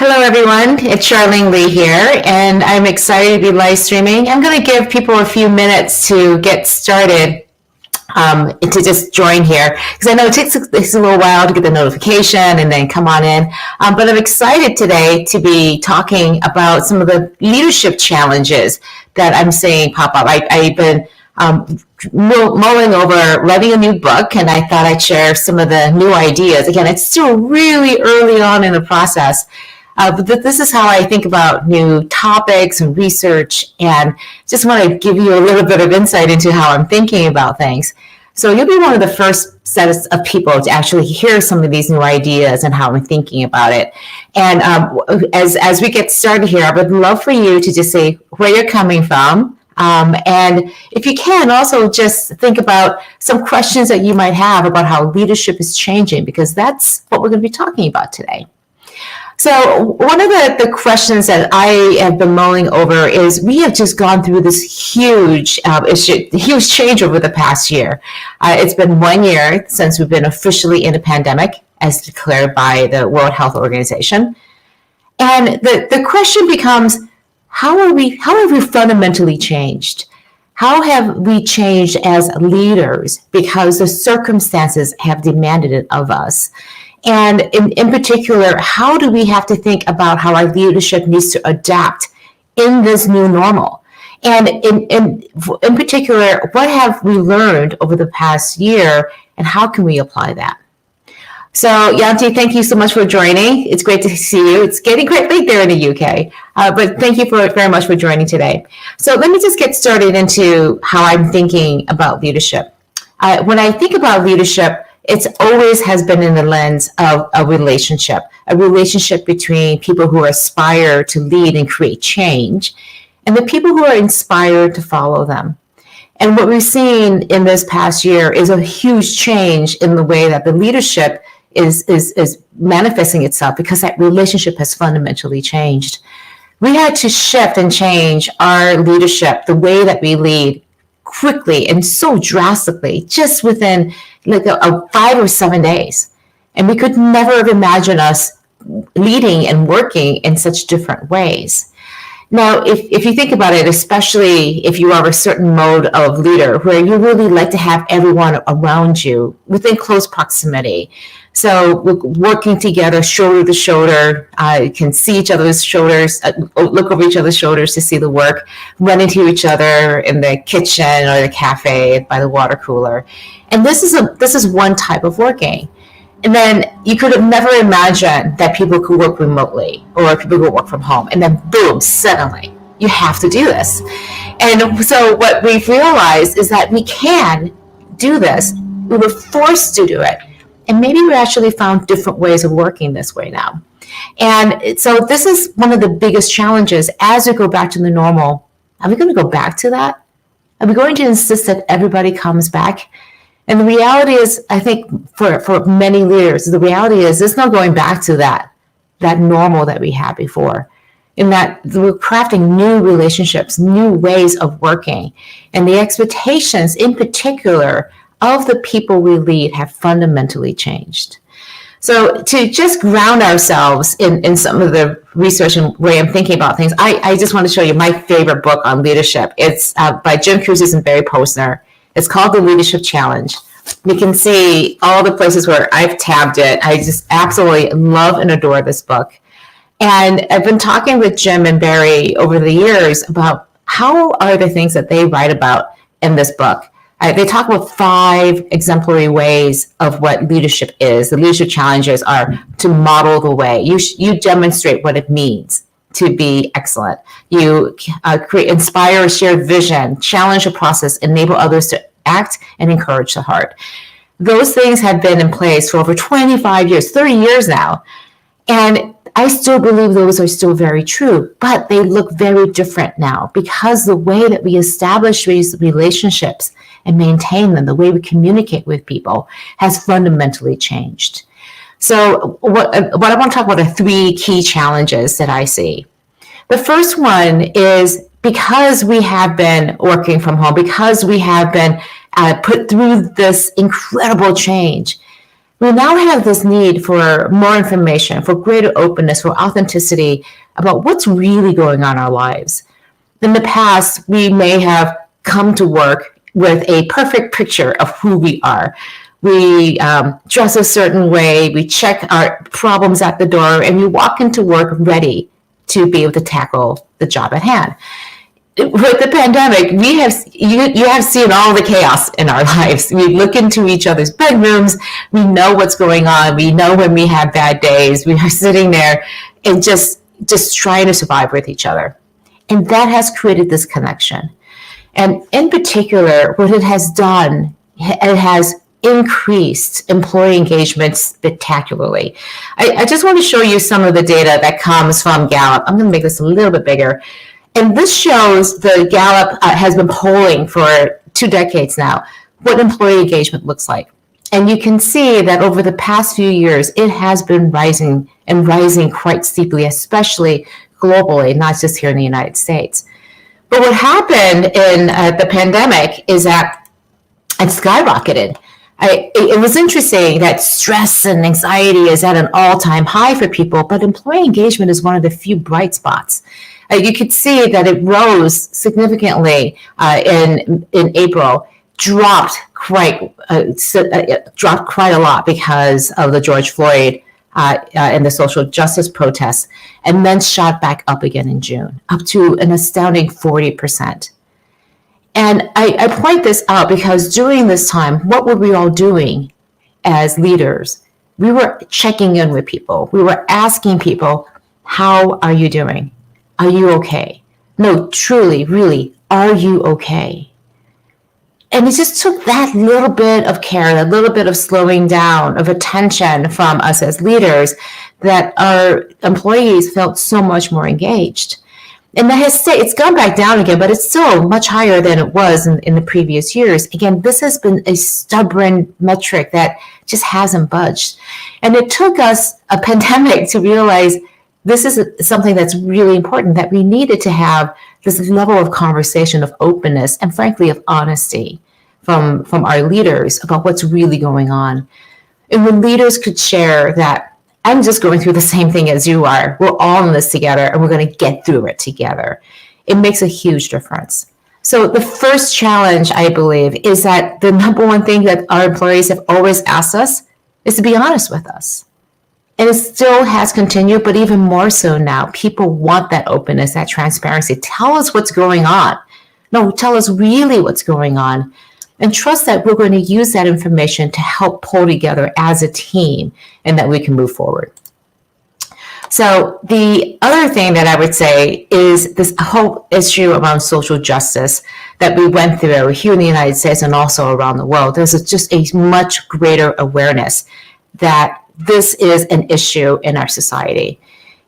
Hello, everyone. It's Charlene Lee here, and I'm excited to be live streaming. I'm going to give people a few minutes to get started, to just join here, because I know it takes a little while to get the notification and then come on in. But I'm excited today to be talking about some of the leadership challenges that I'm seeing pop up. I've been mulling over writing a new book, and I thought I'd share some of the new ideas. Again, it's still really early on in the process. But this is how I think about new topics and research, and just want to give you a little bit of insight into how I'm thinking about things. So you'll be one of the first sets of people to actually hear some of these new ideas and how I'm thinking about it. And as we get started here, I would love for you to just say where you're coming from. And if you can, also just think about some questions that you might have about how leadership is changing, because that's what we're going to be talking about today. So one of the questions that I have been mulling over is we have just gone through this huge change over the past year. It's been 1 year since we've been officially in a pandemic, as declared by the World Health Organization. And the question becomes, how have we fundamentally changed? How have we changed as leaders because the circumstances have demanded it of us? And in particular, how do we have to think about how our leadership needs to adapt in this new normal? And in particular, what have we learned over the past year, and how can we apply that? So, Yanti, thank you so much for joining. It's great to see you. It's getting quite late there in the UK, but thank you very much for joining today. So let me just get started into how I'm thinking about leadership. When I think about leadership, it always has been in the lens of a relationship between people who aspire to lead and create change, and the people who are inspired to follow them. And what we've seen in this past year is a huge change in the way that the leadership is manifesting itself, because that relationship has fundamentally changed. We had to shift and change our leadership, the way that we lead, quickly and so drastically, just within like 5 or 7 days. And we could never have imagined us leading and working in such different ways. Now, if you think about it, especially if you are a certain mode of leader where you really like to have everyone around you within close proximity. So working together, shoulder to shoulder, you can see each other's shoulders, look over each other's shoulders to see the work, run into each other in the kitchen or the cafe by the water cooler. And this is one type of working. And then you could have never imagined that people could work remotely or people could work from home. And then boom, suddenly you have to do this. And so what we've realized is that we can do this. We were forced to do it. And maybe we actually found different ways of working this way now. And so this is one of the biggest challenges as we go back to the normal. Are we going to go back to that? Are we going to insist that everybody comes back? And the reality is, I think for many leaders, the reality is there's no going back to that normal that we had before. In that we're crafting new relationships, new ways of working. And the expectations in particular of the people we lead have fundamentally changed. So to just ground ourselves in some of the research and way I'm thinking about things, I just want to show you my favorite book on leadership. It's by Jim Kouzes and Barry Posner. It's called The Leadership Challenge. You can see all the places where I've tabbed it. I just absolutely love and adore this book. And I've been talking with Jim and Barry over the years about how are the things that they write about in this book. They talk about 5 exemplary ways of what leadership is. The leadership challenges are to model the way. You demonstrate what it means to be excellent. You inspire a shared vision, challenge a process, enable others to act, and encourage the heart. Those things have been in place for over 25 years, 30 years now. And I still believe those are still very true, but they look very different now because the way that we establish these relationships and maintain them, the way we communicate with people has fundamentally changed. So what I want to talk about are 3 key challenges that I see. The first one is because we have been working from home, because we have been put through this incredible change, we now have this need for more information, for greater openness, for authenticity about what's really going on in our lives. In the past, we may have come to work with a perfect picture of who we are. We dress a certain way, we check our problems at the door, and we walk into work ready to be able to tackle the job at hand. With the pandemic, you have seen all the chaos in our lives. We look into each other's bedrooms. We know what's going on. We know when we have bad days. We are sitting there and just trying to survive with each other. And that has created this connection. And in particular, what it has done, it has increased employee engagement spectacularly. I just want to show you some of the data that comes from Gallup. I'm going to make this a little bit bigger. And this shows the Gallup has been polling for 2 decades now, what employee engagement looks like. And you can see that over the past few years, it has been rising and rising quite steeply, especially globally, not just here in the United States. But what happened in the pandemic is that it skyrocketed. It was interesting that stress and anxiety is at an all-time high for people, but employee engagement is one of the few bright spots. You could see that it rose significantly in April, dropped quite a lot because of the George Floyd and the social justice protests, and then shot back up again in June, up to an astounding 40%. And I point this out because during this time, what were we all doing as leaders? We were checking in with people. We were asking people, how are you doing? Are you okay? No, truly, really, are you okay? And it just took that little bit of care, that little bit of slowing down, of attention from us as leaders, that our employees felt so much more engaged. And that has stayed, it's gone back down again, but it's still much higher than it was in the previous years. Again, this has been a stubborn metric that just hasn't budged. And it took us a pandemic to realize this is something that's really important, that we needed to have this level of conversation, of openness, and frankly, of honesty from our leaders about what's really going on. And when leaders could share that, I'm just going through the same thing as you are, we're all in this together, and we're going to get through it together, it makes a huge difference. So the first challenge, I believe, is that the number one thing that our employees have always asked us is to be honest with us. And it still has continued, but even more so now. People want that openness, that transparency. Tell us what's going on. No, tell us really what's going on. And trust that we're going to use that information to help pull together as a team and that we can move forward. So the other thing that I would say is this whole issue around social justice that we went through here in the United States and also around the world. There's just a much greater awareness that this is an issue in our society.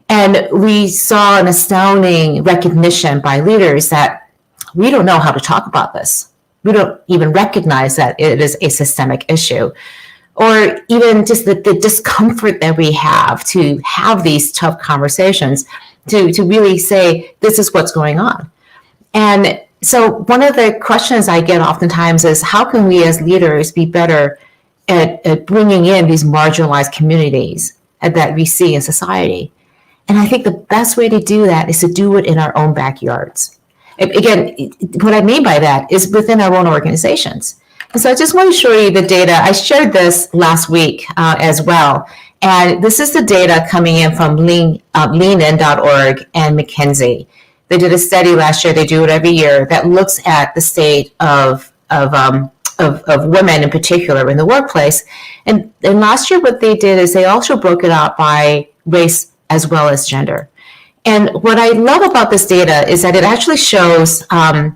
And we saw an astounding recognition by leaders that we don't know how to talk about this. We don't even recognize that it is a systemic issue, or even just the discomfort that we have to have these tough conversations, to really say, this is what's going on. And so one of the questions I get oftentimes is, how can we as leaders be better at bringing in these marginalized communities that we see in society? And I think the best way to do that is to do it in our own backyards. Again, what I mean by that is within our own organizations. And so I just want to show you the data. I shared this last week as well. And this is the data coming in from leanin.org and McKinsey. They did a study last year, they do it every year, that looks at the state of women in particular in the workplace. And last year what they did is they also broke it out by race as well as gender. And what I love about this data is that it actually shows I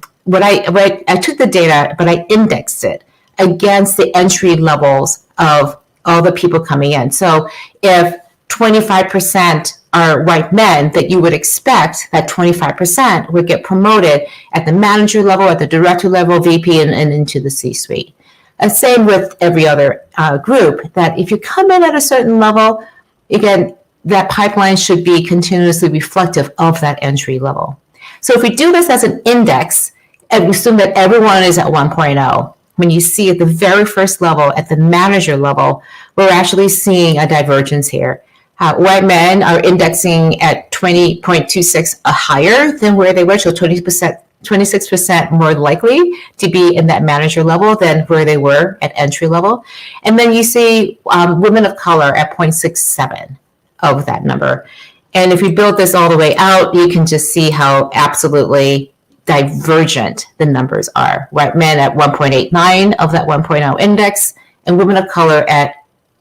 took the data, but I indexed it against the entry levels of all the people coming in. So if 25% are white men, that you would expect that 25% would get promoted at the manager level, at the director level, VP, and into the C-suite. And same with every other group, that if you come in at a certain level, again, that pipeline should be continuously reflective of that entry level. So if we do this as an index, and we assume that everyone is at 1.0, when you see at the very first level, at the manager level, we're actually seeing a divergence here. White men are indexing at 20.26 higher than where they were, so 26% more likely to be in that manager level than where they were at entry level. And then you see women of color at 0.67 of that number. And if you build this all the way out, you can just see how absolutely divergent the numbers are. White men at 1.89 of that 1.0 index, and women of color at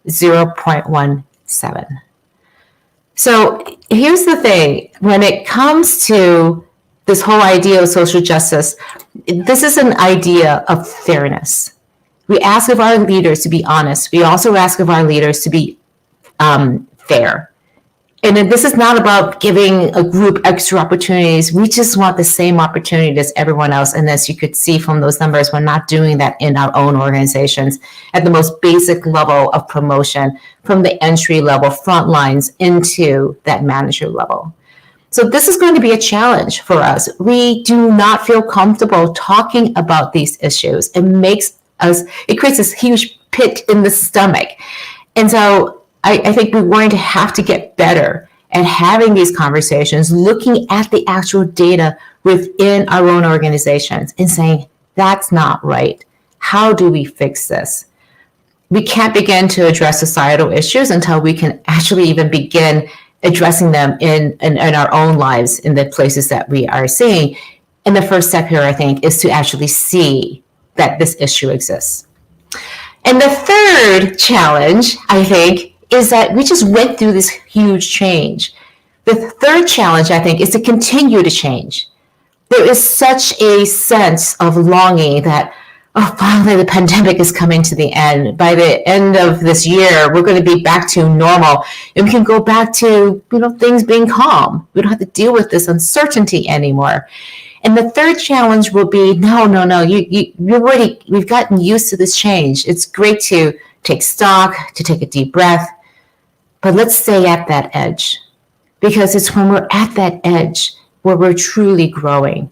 0.17. So here's the thing, when it comes to this whole idea of social justice, this is an idea of fairness. We ask of our leaders to be honest. We also ask of our leaders to be fair. And this is not about giving a group extra opportunities. We just want the same opportunity as everyone else. And as you could see from those numbers, we're not doing that in our own organizations at the most basic level of promotion, from the entry level front lines into that manager level. So this is going to be a challenge for us. We do not feel comfortable talking about these issues. It creates this huge pit in the stomach. And so I think we're going to have to get better at having these conversations, looking at the actual data within our own organizations and saying, that's not right. How do we fix this? We can't begin to address societal issues until we can actually even begin addressing them in our own lives, in the places that we are seeing. And the first step here, I think, is to actually see that this issue exists. And the third challenge, I think, is that we just went through this huge change. The third challenge, I think, is to continue to change. There is such a sense of longing that, finally the pandemic is coming to the end. By the end of this year, we're going to be back to normal, and we can go back to, things being calm. We don't have to deal with this uncertainty anymore. And the third challenge will be, no, we've gotten used to this change. It's great to take stock, to take a deep breath, but let's stay at that edge, because it's when we're at that edge where we're truly growing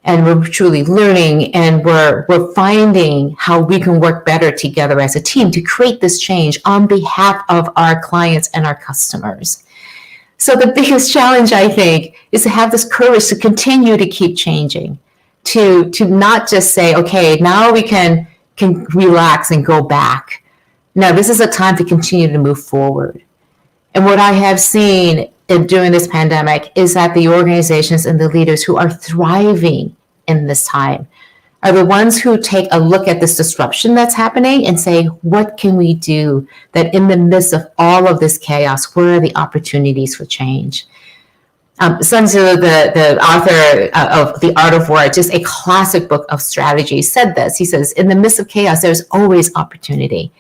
and we're truly learning, and we're finding how we can work better together as a team to create this change on behalf of our clients and our customers. So the biggest challenge, I think, is to have this courage to continue to keep changing, to not just say, okay, now we can relax and go back. No, this is a time to continue to move forward. And what I have seen during this pandemic is that the organizations and the leaders who are thriving in this time are the ones who take a look at this disruption that's happening and say, what can we do that in the midst of all of this chaos, where are the opportunities for change? Sun Tzu, the author of The Art of War, just a classic book of strategy, said this. He says, in the midst of chaos, there's always opportunity.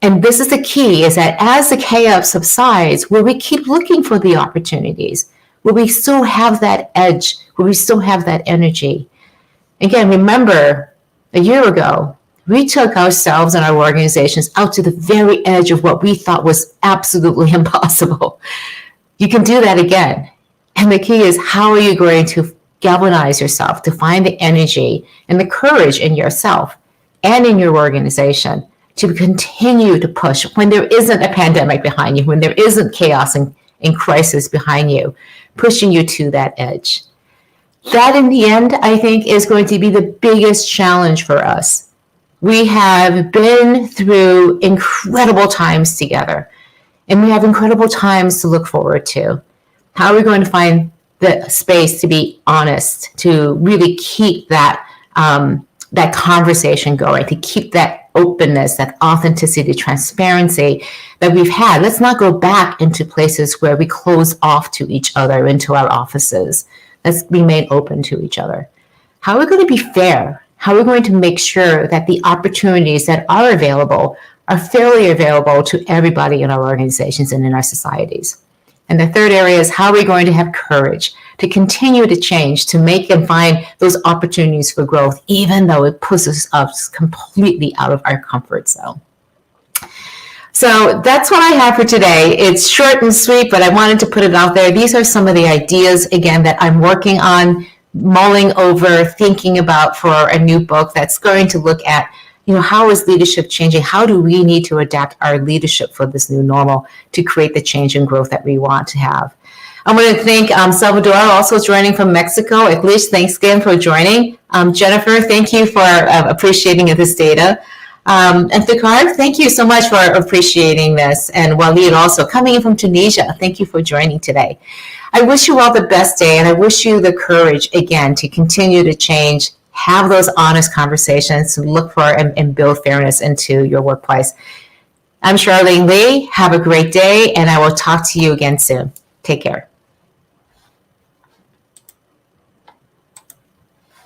And this is the key, is that as the chaos subsides, where we keep looking for the opportunities, where we still have that edge, where we still have that energy. Again, remember, a year ago, we took ourselves and our organizations out to the very edge of what we thought was absolutely impossible. You can do that again. And the key is, how are you going to galvanize yourself to find the energy and the courage in yourself and in your organization to continue to push when there isn't a pandemic behind you, when there isn't chaos and crisis behind you, pushing you to that edge. That, in the end, I think, is going to be the biggest challenge for us. We have been through incredible times together, and we have incredible times to look forward to. How are we going to find the space to be honest, to really keep that conversation going, to keep that openness, that authenticity, transparency that we've had? Let's not go back into places where we close off to each other, into our offices. Let's be made open to each other. How are we going to be fair? How are we going to make sure that the opportunities that are available are fairly available to everybody in our organizations and in our societies? And the third area is, how are we going to have courage to continue to change, to make and find those opportunities for growth, even though it pushes us completely out of our comfort zone? So that's what I have for today. It's short and sweet, but I wanted to put it out there. These are some of the ideas, again, that I'm working on, mulling over, thinking about for a new book that's going to look at how is leadership changing? How do we need to adapt our leadership for this new normal to create the change and growth that we want to have? I want to thank Salvador, also joining from Mexico. Iglish, thanks again for joining. Jennifer, thank you for appreciating this data. And Thakar, thank you so much for appreciating this. And Walid also coming in from Tunisia, thank you for joining today. I wish you all the best day, and I wish you the courage, again, to continue to change, have those honest conversations, to look for and build fairness into your workplace. I'm Charlene Lee. Have a great day, and I will talk to you again soon. Take care.